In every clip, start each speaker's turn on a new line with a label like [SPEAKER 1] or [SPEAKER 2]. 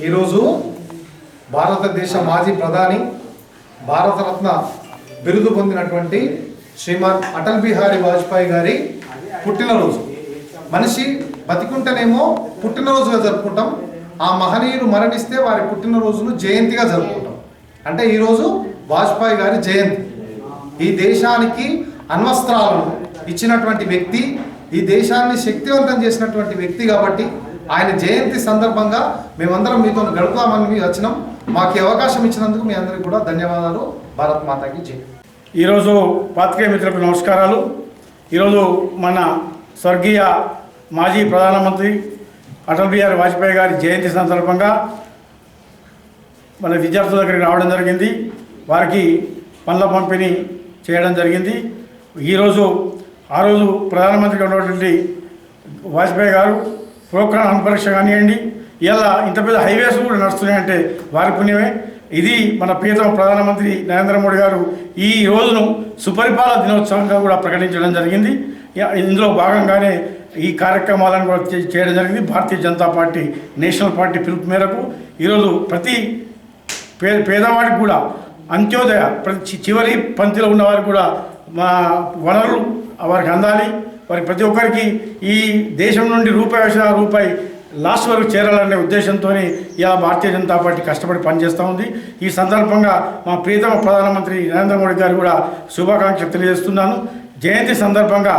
[SPEAKER 1] ఈరోజు భారతదేశ మాజీ ప్రధాని భారతరత్న బిరుదు పొందినటువంటి శ్రీమాన్ అటల్ బిహారీ వాజ్పేయి గారి పుట్టినరోజు. మనిషి బతికుంటేనేమో పుట్టినరోజుగా జరుపుకుంటాం, ఆ మహనీయులు మరణిస్తే వారి పుట్టినరోజును జయంతిగా జరుపుకుంటాం. అంటే ఈరోజు వాజ్పేయి గారి జయంతి. ఈ దేశానికి అణ్వస్త్రాలను ఇచ్చినటువంటి వ్యక్తి, ఈ దేశాన్ని శక్తివంతం చేసినటువంటి వ్యక్తి కాబట్టి ఆయన జయంతి సందర్భంగా మేమందరం మీతో గడుపుతామని వచ్చినాం. మాకు అవకాశం ఇచ్చినందుకు మీ అందరికీ కూడా ధన్యవాదాలు. భారత్ మాతాకి జై.
[SPEAKER 2] ఈరోజు పాత్రికేయ మిత్రులకు నమస్కారాలు. ఈరోజు మన స్వర్గీయ మాజీ ప్రధానమంత్రి అటల్ బిహారీ వాజ్పేయి గారి జయంతి సందర్భంగా మన విద్యార్థుల దగ్గరికి రావడం జరిగింది. వారికి పనుల పంపిణీ చేయడం జరిగింది. ఆ రోజు ప్రధానమంత్రిగా ఉన్నటువంటి వాజ్పేయి గారు ప్రోగ్రాం అనుపరీక్ష కానివ్వండి, ఇలా ఇంత పెద్ద హైవేస్ కూడా నడుస్తున్నాయంటే వారి పుణ్యమే. ఇది మన ప్రియతమ ప్రధానమంత్రి నరేంద్ర మోడీ గారు ఈ రోజును సుపరిపాలన దినోత్సవంగా కూడా ప్రకటించడం జరిగింది. ఇందులో భాగంగానే ఈ కార్యక్రమాలను కూడా చేయడం జరిగింది. Bharatiya Janata party national party పిలుపు మేరకు ఈరోజు ప్రతి పేదవాడికి కూడా అంత్యోదయ, ప్రతి చివరి పంక్తిలో ఉన్న వారికి కూడా మా వనరులు వారికి అందాలి. వారి ప్రతి ఒక్కరికి ఈ దేశం నుండి రూపాయి లాస్ట్ వరకు చేరాలనే ఉద్దేశంతో ఇలా భారతీయ జనతా పార్టీ కష్టపడి పనిచేస్తూ ఉంది. ఈ సందర్భంగా మా ప్రియతమ ప్రధానమంత్రి నరేంద్ర మోడీ గారు కూడా శుభాకాంక్షలు తెలియజేస్తున్నాను. జయంతి సందర్భంగా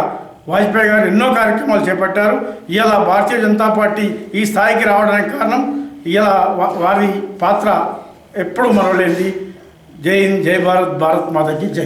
[SPEAKER 2] వాజ్పేయి గారు ఎన్నో కార్యక్రమాలు చేపట్టారు. ఇలా భారతీయ జనతా పార్టీ ఈ స్థాయికి రావడానికి కారణం ఇలా వారి పాత్ర ఎప్పుడు మరవలేనిది. జై హింద్, జై భారత్, భారత్ మాతకి జై.